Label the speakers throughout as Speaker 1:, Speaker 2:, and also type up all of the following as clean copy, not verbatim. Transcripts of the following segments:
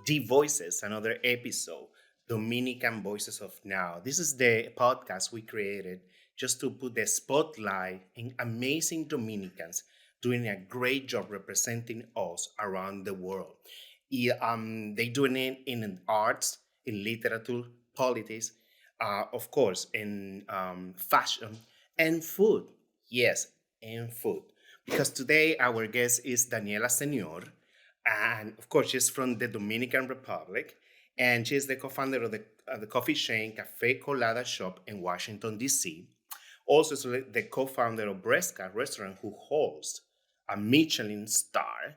Speaker 1: The Voices, another episode, Dominican Voices of Now. This is the podcast we created just to put the spotlight in amazing Dominicans doing a great job representing us around the world. They doing it in arts, in literature, politics, of course, in fashion and food. Yes, and food. Because today our guest is Daniela Senor, and of course she's from the Dominican Republic, and she's the co-founder of the coffee chain Cafe Colada shop in Washington D.C. Also, is the co-founder of Bresca restaurant, who holds a Michelin star.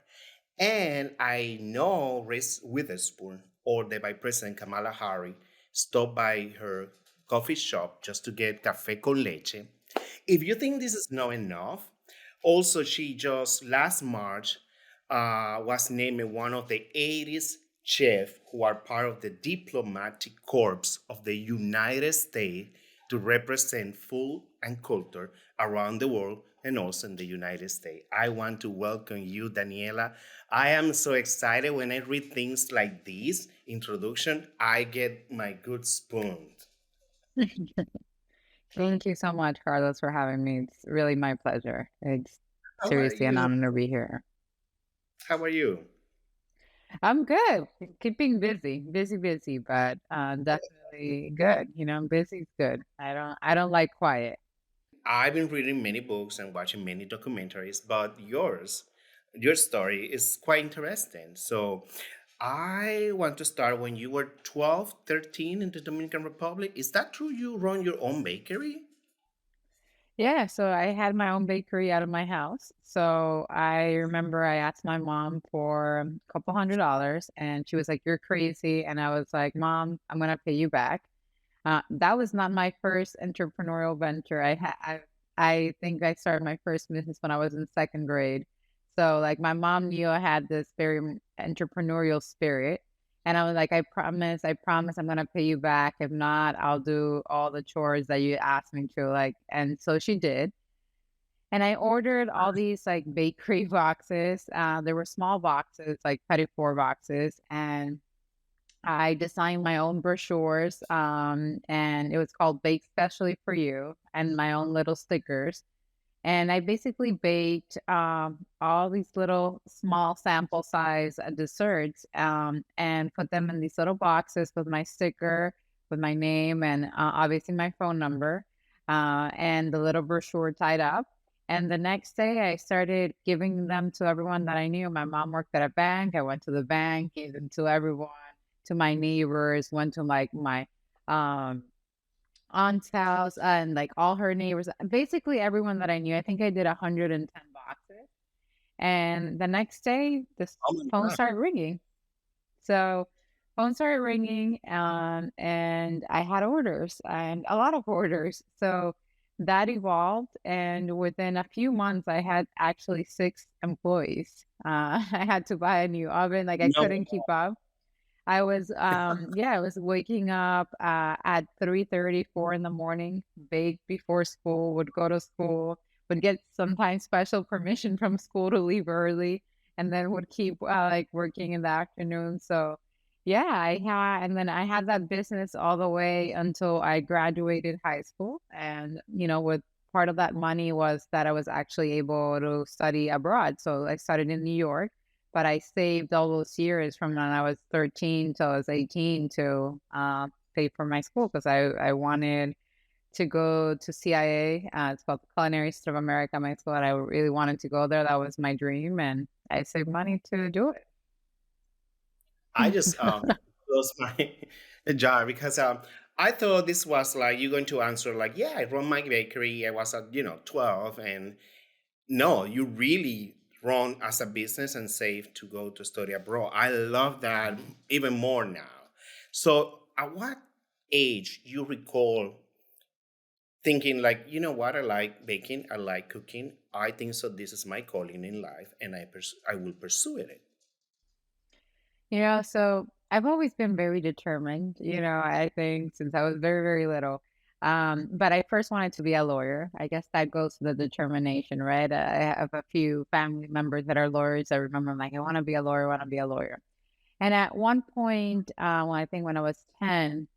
Speaker 1: And I know Reese Witherspoon, or the Vice President Kamala Harris, stopped by her coffee shop just to get cafe con leche. If you think this is not enough, also she just last March was named one of the 80s chefs who are part of the diplomatic corps of the United States to represent food and culture around the world and also in the United States. I want to welcome you, Daniela. I am so excited when I read things like this introduction. I get my good spoon.
Speaker 2: Thank you so much, Carlos, for having me. It's really my pleasure. It's
Speaker 1: How are
Speaker 2: seriously an
Speaker 1: you?
Speaker 2: honor to be here.
Speaker 1: How are you?
Speaker 2: I'm good. Keeping busy, busy, but definitely good. Busy is good. I don't like quiet.
Speaker 1: I've been reading many books and watching many documentaries, but your story is quite interesting. So I want to start when you were 12, 13 in the Dominican Republic. Is that true? You run your own bakery?
Speaker 2: Yeah, so I had my own bakery out of my house. So I remember I asked my mom for a couple $100, and she was like, "You're crazy," and I was like, "Mom, I'm gonna pay you back." That was not my first entrepreneurial venture. I think I started my first business when I was in second grade. So like my mom knew I had this very entrepreneurial spirit. And I was like, I promise I'm gonna pay you back. If not, I'll do all the chores that you asked me to. Like, and so she did. And I ordered all these like bakery boxes. There were small boxes, like petit four boxes, and I designed my own brochures, and it was called Bake Specially for You, and my own little stickers. And I basically baked all these little small sample size desserts and put them in these little boxes with my sticker, with my name, and obviously my phone number, and the little brochure tied up. And the next day, I started giving them to everyone that I knew. My mom worked at a bank. I went to the bank, gave them to everyone, to my neighbors, went to like my um, aunt's house and like all her neighbors, basically everyone that I knew. I think I did 110 boxes. And the next day, this
Speaker 1: Oh my
Speaker 2: phone
Speaker 1: God.
Speaker 2: started ringing. So phone started ringing, and I had orders and a lot of orders. So that evolved, and within a few months, I had actually 6 employees. I had to buy a new oven, like I
Speaker 1: No.
Speaker 2: couldn't keep up. I was waking up at 3:30, 4 in the morning, bake before school, would go to school, would get sometimes special permission from school to leave early, and then would keep like working in the afternoon. So yeah, and then I had that business all the way until I graduated high school. And, with part of that money was that I was actually able to study abroad. So I studied in New York, but I saved all those years from when I was 13 till I was 18 to pay for my school because I wanted to go to CIA. It's called the Culinary Institute of America, my school, and I really wanted to go there. That was my dream, and I saved money to do
Speaker 1: I just closed my jar because I thought this was like you're going to answer like, yeah, I run my bakery. I was at 12, and no, you really run as a business and save to go to study abroad. I love that even more now. So, at what age you recall thinking like, you know what, I like baking, I like cooking. I think so. This is my calling in life, and I will pursue it.
Speaker 2: So I've always been very determined, I think since I was very, very little. But I first wanted to be a lawyer. I guess that goes to the determination, right? I have a few family members that are lawyers. I remember I'm like, I want to be a lawyer, I want to be a lawyer. And at one point, when I think when I was 10,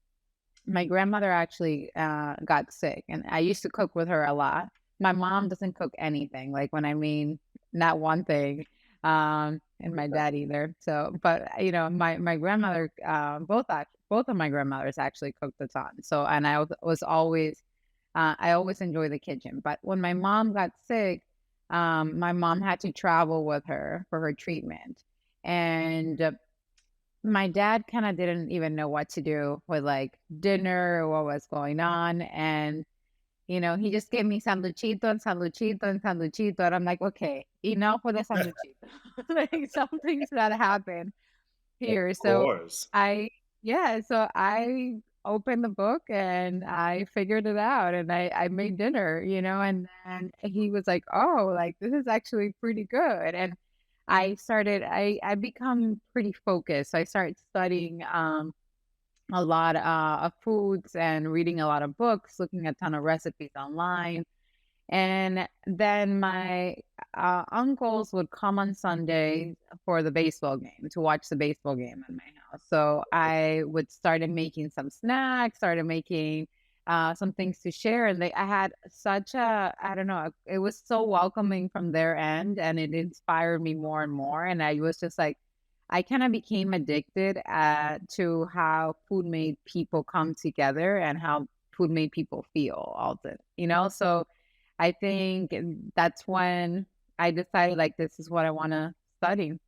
Speaker 2: my grandmother actually got sick, and I used to cook with her a lot. My mom doesn't cook anything, like when I mean not one thing, and my dad either. So, but my grandmother, both of my grandmothers actually cooked a ton. So, and was always, I always enjoy the kitchen. But when my mom got sick, my mom had to travel with her for her treatment, and my dad kinda didn't even know what to do with, like, dinner or what was going on, and, he just gave me sanduchito and sanduchito and sanduchito, and I'm like, "Okay, enough with the sanduchito." Like, some things that happen
Speaker 1: Of
Speaker 2: here, so
Speaker 1: course.
Speaker 2: I yeah, so I opened the book and I figured it out, and I made dinner, and he was like, "Oh, like, this is actually pretty good," and I become pretty focused. I started studying, a lot, of foods and reading a lot of books, looking at a ton of recipes online. And then my uncles would come on Sunday for the baseball game to watch the baseball game in my house. So I would started making some snacks, started making some things to share, and I had such a I don't know, it was so welcoming from their end, and it inspired me more and more. And I was just like, I kind of became addicted to how food made people come together and how food made people feel. So I think that's when I decided, like, this is what I wanna study.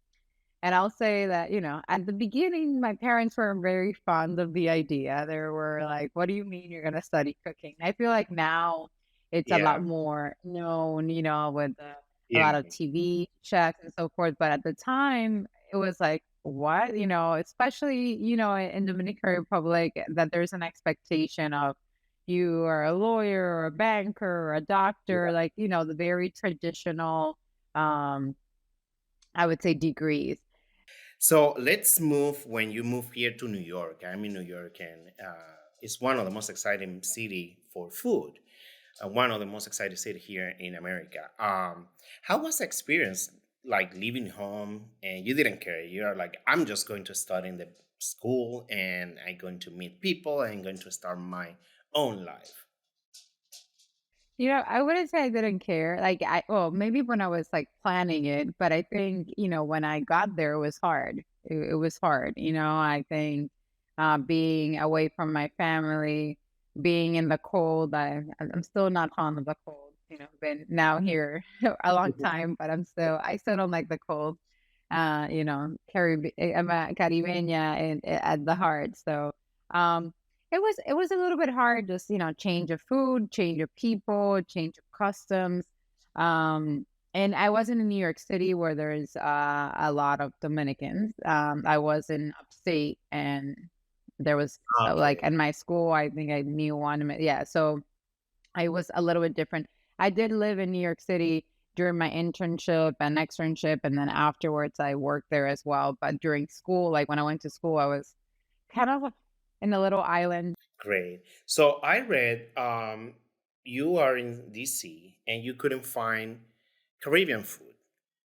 Speaker 2: And I'll say that, at the beginning, my parents were very fond of the idea. They were like, "What do you mean you're gonna study cooking?" I feel like now it's a lot
Speaker 1: Yeah.
Speaker 2: more known, with a
Speaker 1: Yeah.
Speaker 2: lot of TV chefs and so forth. But at the time, it was like, what? Especially, in Dominican Republic, that there's an expectation of you are a lawyer or a banker or a doctor, like, the very traditional, um, I would say, degrees.
Speaker 1: So let's move when you move here to New York. I'm in New York, and it's one of the most exciting city for food. One of the most exciting city here in America. How was the experience like leaving home and you didn't care? You're like, I'm just going to study in the school and I'm going to meet people and I'm going to start my own life.
Speaker 2: I wouldn't say I didn't care. Like, well, maybe when I was like planning it, but I think, when I got there, it was hard. It was hard. I think being away from my family, being in the cold, I'm still not fond of the cold. Been now here a long time, but I still don't like the cold. I'm a Caribeña at the heart. So, um, it was a little bit hard, just change of food, change of people, change of customs. And I wasn't in New York City where there's a lot of Dominicans. I was in upstate, and there was like
Speaker 1: Okay,
Speaker 2: in my school, I think I knew one. Yeah, so I was a little bit different. I did live in New York City during my internship and externship, and then afterwards I worked there as well. But during school, like when I went to school, I was kind of in a little island.
Speaker 1: great. So I read you are in DC and you couldn't find Caribbean food.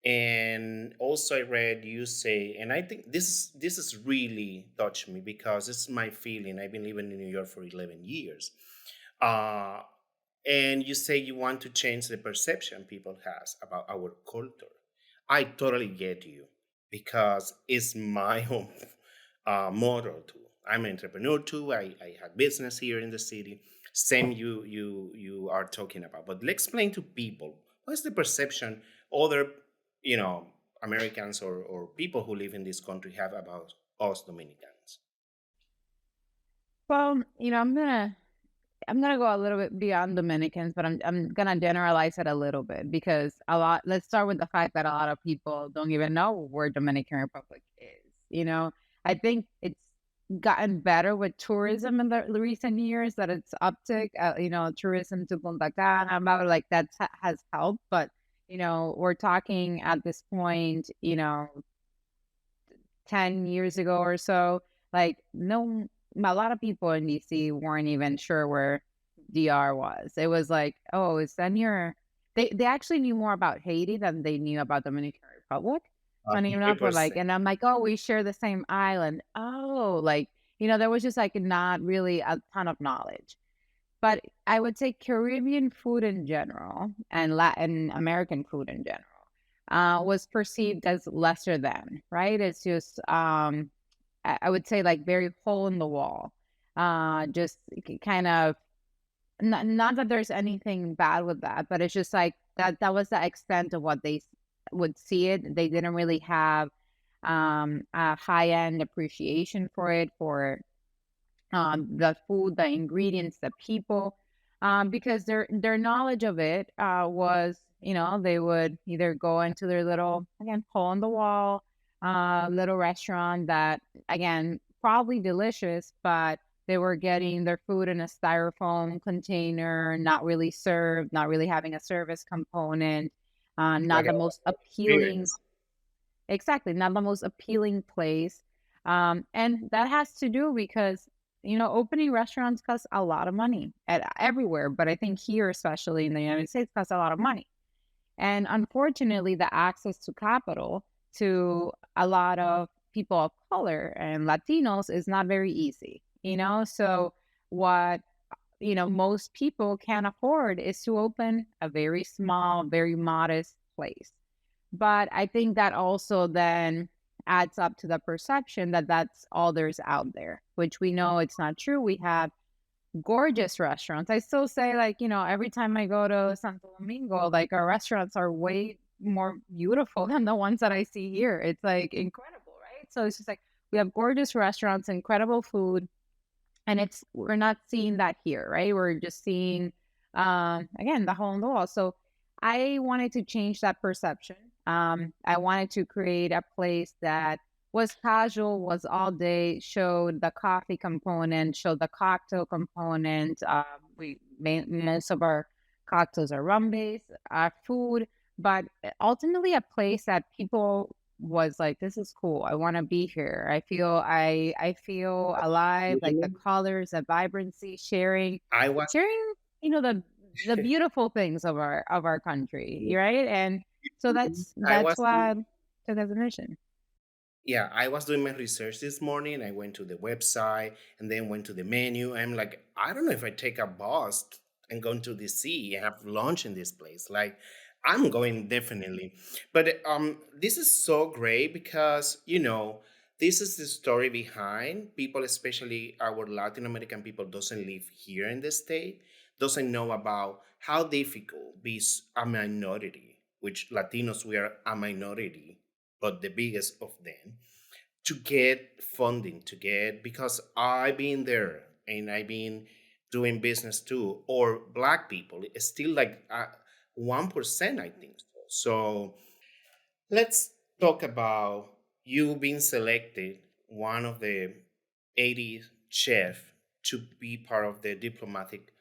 Speaker 1: And also I read you say, and I think this is really touched me because it's my feeling. I've been living in New York for 11 years. Uh, and you say you want to change the perception people has about our culture. I totally get you because it's my own model too. I'm an entrepreneur too. I had business here in the city. Same you are talking about. But let's explain to people what's the perception other you know Americans or people who live in this country have about us Dominicans.
Speaker 2: Well, I'm gonna go a little bit beyond Dominicans, but I'm gonna generalize it a little bit because a lot. Let's start with the fact that a lot of people don't even know where Dominican Republic is. I think it's gotten better with tourism in the recent years. That it's uptick. Tourism to Punta Cana, about like that has helped, but we're talking at this point. 10 years ago or so, like no, a lot of people in DC weren't even sure where DR was. It was like, oh, is that near? They actually knew more about Haiti than they knew about Dominican Republic. funny enough, we're like,
Speaker 1: 100%.
Speaker 2: and I'm like, "Oh, we share the same island." Oh, like, there was just like not really a ton of knowledge. But I would say Caribbean food in general and Latin American food in general was perceived as lesser than, right? It's just, I would say like very hole in the wall. Just kind of, not that there's anything bad with that, but it's just like that was the extent of what they would see it. They didn't really have a high end appreciation for it, for the food, the ingredients, the people, because their knowledge of it was, they would either go into their little, again, hole in the wall, little restaurant that, again, probably delicious, but they were getting their food in a styrofoam container, not really served, not really having a service component, not
Speaker 1: Like
Speaker 2: the
Speaker 1: an
Speaker 2: most appealing.
Speaker 1: experience.
Speaker 2: Exactly, not the most appealing place. And that has to do because, opening restaurants costs a lot of money everywhere, but I think here, especially in the United States, costs a lot of money. And unfortunately, the access to capital to a lot of people of color and Latinos is not very easy, So what, most people can't afford is to open a very small, very modest place. But I think that also then adds up to the perception that that's all there's out there, which we know it's not true. We have gorgeous restaurants. I still say, like, every time I go to Santo Domingo, like, our restaurants are way more beautiful than the ones that I see here. It's like incredible, right? So it's just like we have gorgeous restaurants, incredible food, and we're not seeing that here, right? We're just seeing, again, the hole in the wall. So I wanted to change that perception. I wanted to create a place that was casual, was all day, showed the coffee component, showed the cocktail component. Most of our cocktails are rum based, food, but ultimately a place that people was like, "This is cool. I wanna be here. I feel alive," like the colors, the vibrancy, sharing
Speaker 1: I was
Speaker 2: sharing, the beautiful things of our country, right? And so
Speaker 1: I
Speaker 2: that's
Speaker 1: was
Speaker 2: why took as a mission.
Speaker 1: Yeah, I was doing my research this morning. I went to the website and then went to the menu. I'm like, I don't know if I take a bus and go to the sea and have lunch in this place. Like, I'm going definitely. But this is so great because, this is the story behind people, especially our Latin American people doesn't live here in the state, doesn't know about how difficult be a minority, which Latinos, we are a minority, but the biggest of them, to get funding, to get, because I've been there and I've been doing business too, or black people, it's still like 1%, I think so. So let's talk about you being selected one of the 80 chef to be part of the diplomatic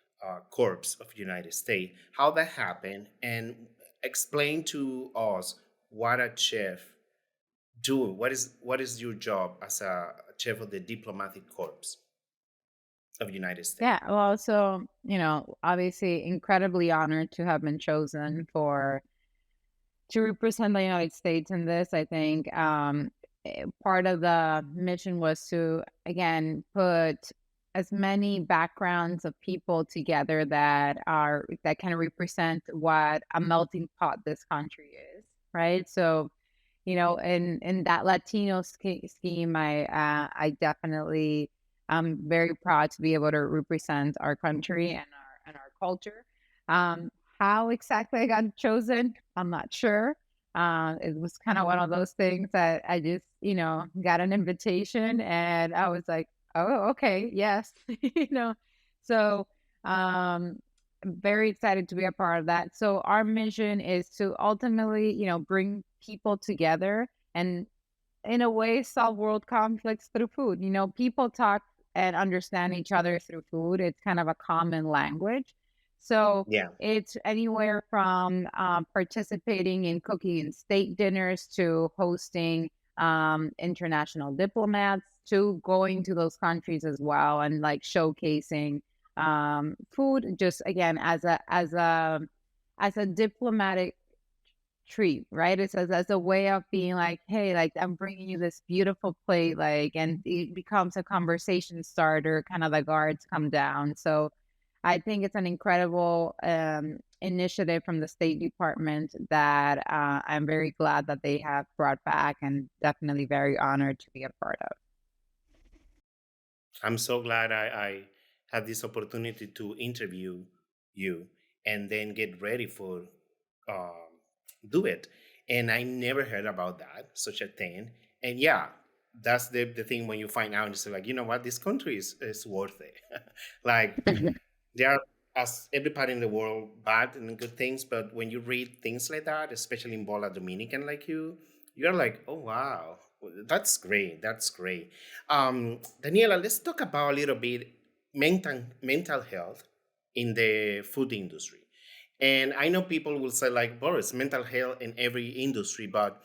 Speaker 1: corps of United States. How that happened, and explain to us what a chef do. What is your job as a chef of the diplomatic corps of United States?
Speaker 2: Yeah, well, so, obviously incredibly honored to have been chosen to represent the United States in this. I think part of the mission was to, again, put as many backgrounds of people together that kind of represent what a melting pot this country is, right? So, in that Latino scheme, I definitely am very proud to be able to represent our country and our culture. Um, how exactly I got chosen, I'm not sure. It was kind of one of those things that I just, got an invitation and I was like, oh, okay, yes, So, um, I'm very excited to be a part of that. So our mission is to ultimately, bring people together and in a way solve world conflicts through food. People talk and understand each other through food. It's kind of a common language. So
Speaker 1: Yeah.
Speaker 2: it's anywhere from participating in cooking and state dinners to hosting international diplomats to going to those countries as well and like showcasing food just again as a diplomatic treat, right? It's as a way of being like, "Hey, like, I'm bringing you this beautiful plate," like, and it becomes a conversation starter, kinda the guards come down. So, I think it's an incredible, initiative from the State Department that, I'm very glad that they have brought back and definitely very honored to be a part of.
Speaker 1: I'm so glad I had this opportunity to interview you and then get ready for um, do it. And I never heard about that, such a thing. And yeah, that's the thing when you find out and it's like, you know what, this country is worth it. Like there are, as everybody in the world, bad and good things, but when you read things like that, especially in Bola Dominican like you're like, oh wow, that's great, that's great. Daniela, let's talk about a little bit mental health in the food industry. And I know people will say like, Boris, mental health in every industry, but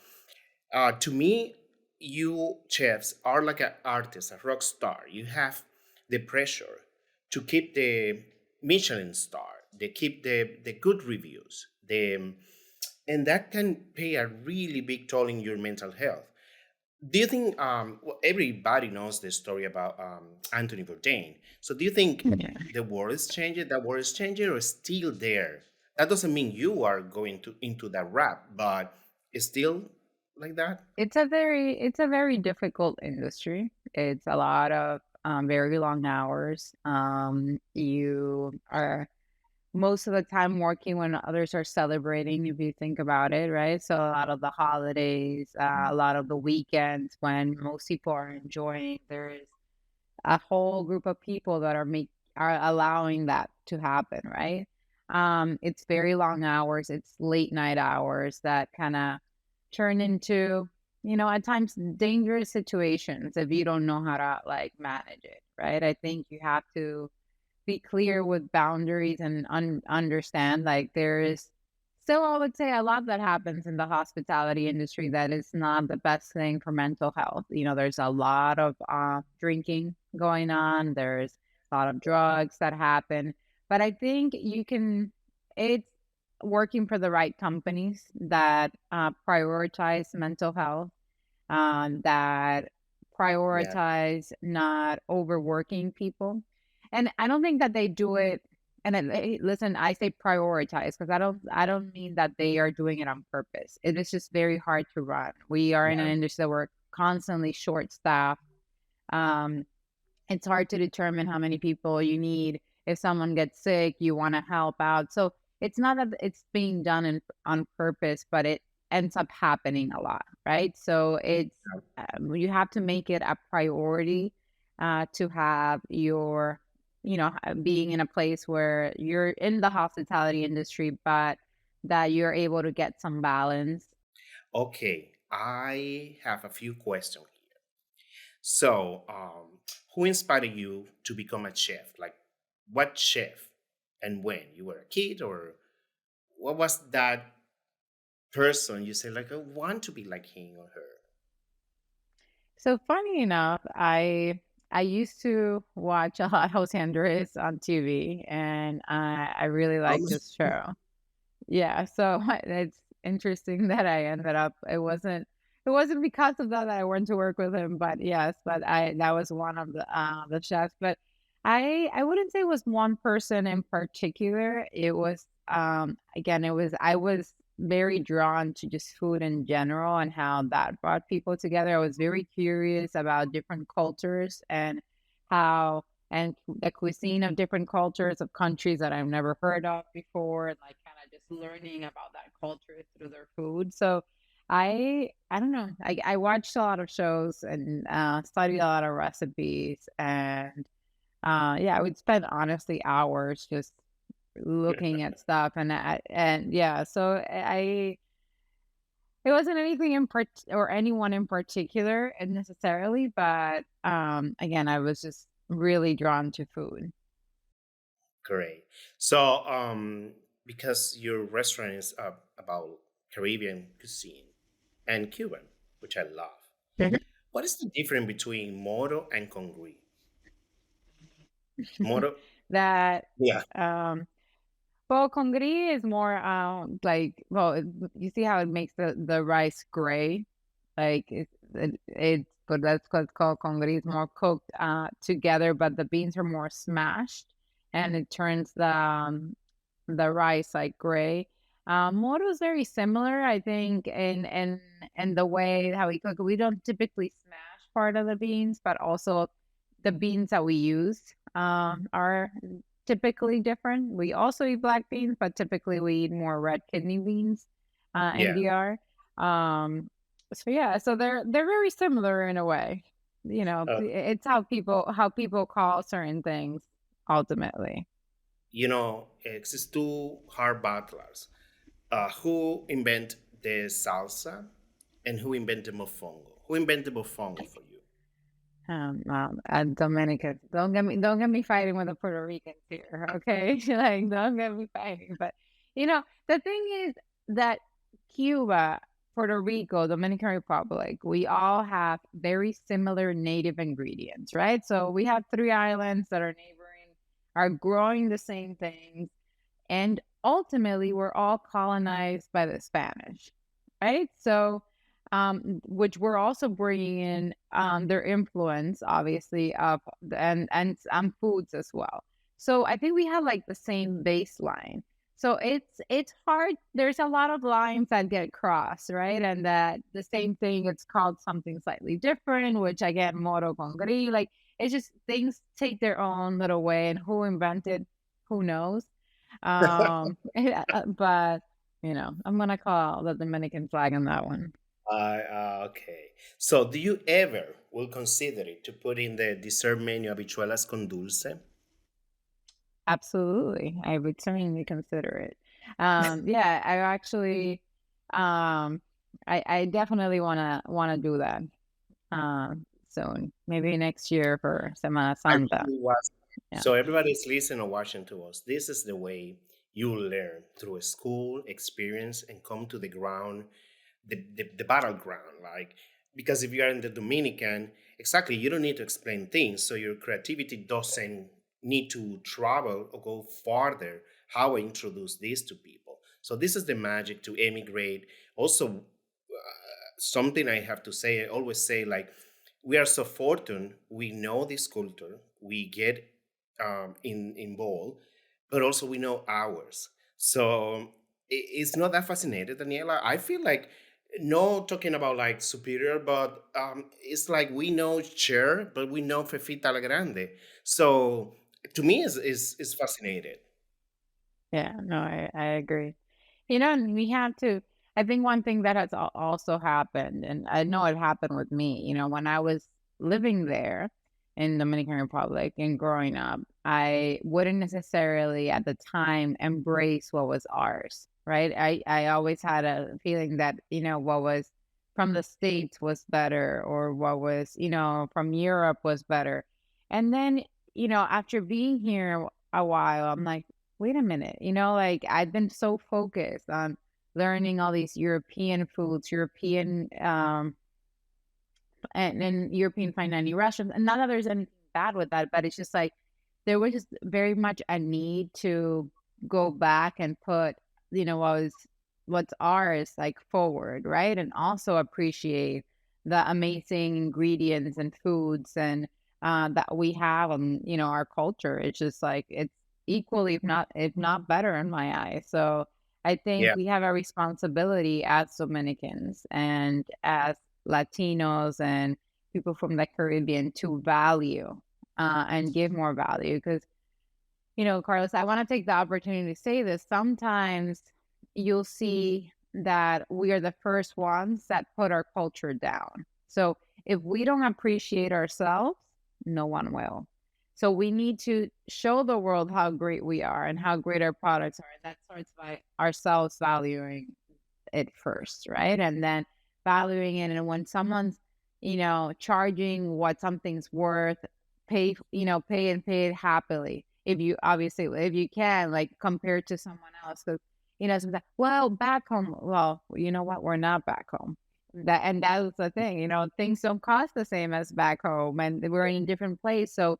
Speaker 1: to me, you chefs are like an artist, a rock star. You have the pressure to keep the Michelin star, they keep the good reviews, and that can play a really big toll in your mental health. Do you think well, everybody knows the story about Anthony Bourdain? So do you think the world is changing? That world is changing, or still there? That doesn't mean you are going to into that rap, but it's still like that.
Speaker 2: It's a very difficult industry. It's a lot of, very long hours. You are most of the time working when others are celebrating, if you think about it, right? So a lot of the holidays, a lot of the weekends when most people are enjoying, there is a whole group of people that are allowing that to happen, right? It's very long hours, it's late night hours that kind of turn into, at times dangerous situations if you don't know how to like manage it, right? I think you have to be clear with boundaries and understand like there is still, I would say, a lot that happens in the hospitality industry that is not the best thing for mental health. There's a lot of drinking going on, there's a lot of drugs that happen, but I think it's working for the right companies that prioritize mental health, that
Speaker 1: Yeah.
Speaker 2: prioritize not overworking people. And I don't think that they do it. And listen, I say prioritize because I don't mean that they are doing it on purpose. It is just very hard to run. We are in an
Speaker 1: Yeah.
Speaker 2: industry that we're constantly short staffed. Um, it's hard to determine how many people you need. If someone gets sick, you want to help out. So it's not that it's being done on purpose, but it ends up happening a lot, right? So you have to make it a priority to have being in a place where you're in the hospitality industry, but that you're able to get some balance.
Speaker 1: Okay. I have a few questions here. So, who inspired you to become a chef? Like, what chef and when? You were a kid, or what was that person you say, like, I want to be like him or her?
Speaker 2: So funny enough, I used to watch a lot Jose Andres on TV, and I really
Speaker 1: Oh,
Speaker 2: like this show. Yeah, so it's interesting that I ended up. It wasn't because of that that I went to work with him, but yes, but I that was one of the chefs. But I wouldn't say it was one person in particular. It was again, I was very drawn to just food in general and how that brought people together. I was very curious about different cultures and how and the cuisine of different cultures of countries that I've never heard of before, and like kind of just learning about that culture through their food. So I don't know. I watched a lot of shows and studied a lot of recipes, and yeah, I would spend honestly hours just looking at stuff, and yeah. So it wasn't anything or anyone in particular necessarily, but again, I was just really drawn to food.
Speaker 1: great. So, because your restaurant is about Caribbean cuisine and Cuban, which I love, what is the difference between moro and congri? Moro,
Speaker 2: That
Speaker 1: yeah,
Speaker 2: um Well, congri is more, like, well, you see how it makes the rice gray? Like, but that's what it's called congri. It's more cooked, together, but the beans are more smashed, and it turns the rice, like, gray. Moro is very similar, I think, in the way how we cook it. We don't typically smash part of the beans, but also the beans that we use, are typically different. We also eat black beans, but typically we eat more red kidney beans, in
Speaker 1: Yeah.
Speaker 2: DR. So yeah, so they're very similar in a way.
Speaker 1: Uh,
Speaker 2: It's how people call certain things ultimately.
Speaker 1: exist two hard battlers. Who invented the salsa and who invented mofongo? Who invented mofongo for you?
Speaker 2: Dominicans, don't get me fighting with the Puerto Ricans here, okay? Like, don't get me fighting. But the thing is that Cuba, Puerto Rico, Dominican Republic, we all have very similar native ingredients, right? So we have three islands that are neighboring, are growing the same things, and ultimately we're all colonized by the Spanish, right? So, which we're also bringing in, their influence, obviously, of and foods as well. So I think we have like the same baseline. So it's hard. There's a lot of lines that get crossed, right? And that the same thing, it's called something slightly different, which again, moro con gris, like it's just things take their own little way, and who invented, who knows? But I'm gonna call the Dominican flag on that one.
Speaker 1: Okay. So, do you ever will consider it to put in the dessert menu habichuelas con dulce?
Speaker 2: Absolutely, I would certainly consider it. Yeah, I actually, I definitely wanna do that soon. Maybe next year for Semana
Speaker 1: I
Speaker 2: Santa.
Speaker 1: really was.
Speaker 2: Yeah.
Speaker 1: So everybody's listening or watching to us. This is the way you learn through a school experience and come to the ground, the battleground. Like, because if you are in the Dominican, exactly, you don't need to explain things. So your creativity doesn't need to travel or go farther. How I introduce this to people. So this is the magic to emigrate. Also, something I have to say, I always say, like, we are so fortunate. We know this culture, we get involved, but also we know ours. So it's not that fascinating, Daniela. I feel like no talking about like superior, but it's like we know Cher, but we know Fefita La Grande. So to me, is fascinated.
Speaker 2: Yeah, no, I agree. And we have to. I think one thing that has also happened, and I know it happened with me, when I was living there in Dominican Republic and growing up, I wouldn't necessarily at the time embrace what was ours, right? I always had a feeling that, what was from the States was better, or what was, from Europe was better. And then, after being here a while, I'm like, wait a minute, like I've been so focused on learning all these European foods, European and European fine dining restaurants. And not that there's anything bad with that, but it's just like there was just very much a need to go back and put, what's ours like forward, right? And also appreciate the amazing ingredients and foods and that we have on, our culture. It's just like it's equally, if not better in my eyes. So I think
Speaker 1: Yeah,
Speaker 2: we have a responsibility as Dominicans and as Latinos and people from the Caribbean to value and give more value. Because, Carlos, I want to take the opportunity to say this. Sometimes you'll see that we are the first ones that put our culture down. So if we don't appreciate ourselves, no one will. So we need to show the world how great we are and how great our products are. And that starts by ourselves valuing it first, right? And then valuing it. And when someone's, charging what something's worth, pay it happily. If you obviously, if you can, like compared to someone else, because sometimes, well, back home, well, you know what, we're not back home. That was the thing, things don't cost the same as back home, and we're in a different place. So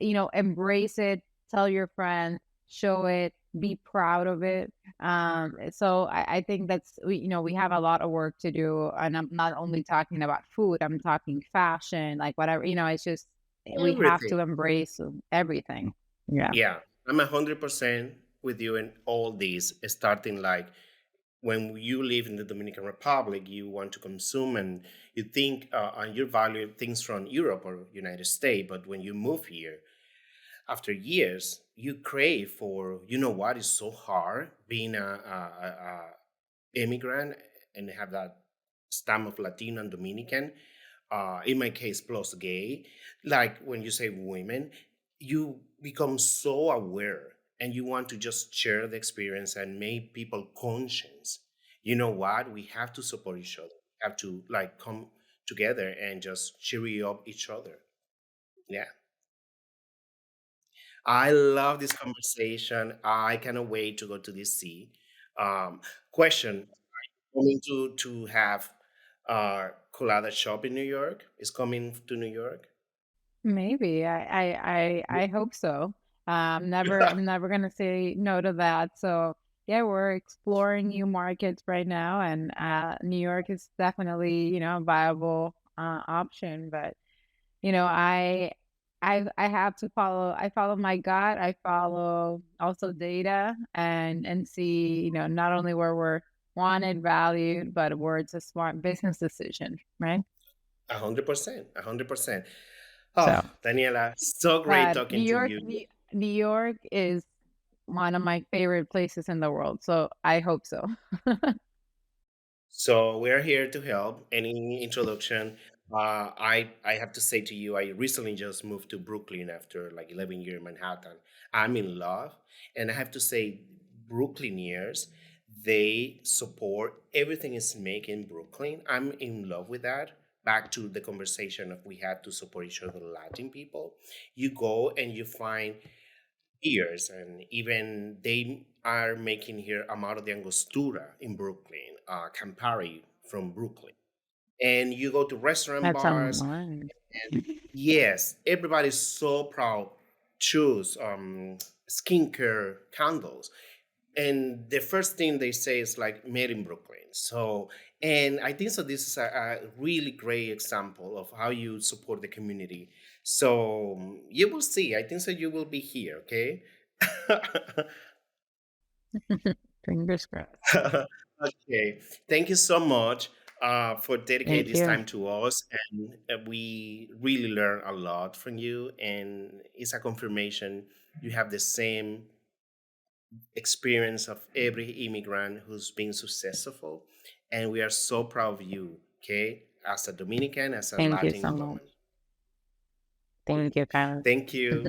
Speaker 2: embrace it, tell your friends, show it, be proud of it. So I think that's we have a lot of work to do, and I'm not only talking about food. I'm talking fashion, like whatever. It's just we have
Speaker 1: Everything.
Speaker 2: to embrace everything. Yeah,
Speaker 1: Yeah, I'm 100% with you in all these, starting like when you live in the Dominican Republic, you want to consume and you think and you value things from Europe or United States. But when you move here, after years, you crave for, you know what, is so hard being a immigrant and have that stamp of Latino and Dominican, in my case, plus gay. Like when you say women, you become so aware and you want to just share the experience and make people conscious. You know what? We have to support each other. We have to like come together and just cheer up each other. Yeah. I love this conversation. I cannot wait to go to DC. Um, question: coming to have Colada shop in New York? Is coming to New York?
Speaker 2: maybe I hope so. I'm never gonna say no to that. So yeah, we're exploring new markets right now, and New York is definitely a viable option. But I have to follow. I follow my gut. I follow also data and see not only where we're wanted, valued, but where it's a smart business decision, right?
Speaker 1: 100%, 100%.
Speaker 2: So,
Speaker 1: Oh, Daniela, so great
Speaker 2: New
Speaker 1: talking to
Speaker 2: York,
Speaker 1: you.
Speaker 2: New York is one of my favorite places in the world. So I hope so.
Speaker 1: So we're here to help. Any introduction? I have to say to you, I recently just moved to Brooklyn after like 11 years in Manhattan. I'm in love, and I have to say, Brooklyniers, they support everything is made in Brooklyn. I'm in love with that. Back to the conversation of we have to support each other, Latin people. You go and you find years, and even they are making here Amaro de Angostura in Brooklyn, Campari from Brooklyn. And you go to restaurant
Speaker 2: That's
Speaker 1: bars,
Speaker 2: online.
Speaker 1: and yes, everybody's so proud. Shoes, skincare, candles. And the first thing they say is like made in Brooklyn. So, and I think so. This is a really great example of how you support the community. So you will see. I think so. You will be here. Okay.
Speaker 2: Fingers crossed.
Speaker 1: Okay. Thank you so much for dedicating
Speaker 2: Thank
Speaker 1: this
Speaker 2: you.
Speaker 1: time to us, and we really learn a lot from you. And it's a confirmation you have the same experience of every immigrant who's been successful. And we are so proud of you, okay? As a Dominican, as a
Speaker 2: Thank you so
Speaker 1: Latin
Speaker 2: much.
Speaker 1: woman.
Speaker 2: Thank you, Kyla.
Speaker 1: Thank you.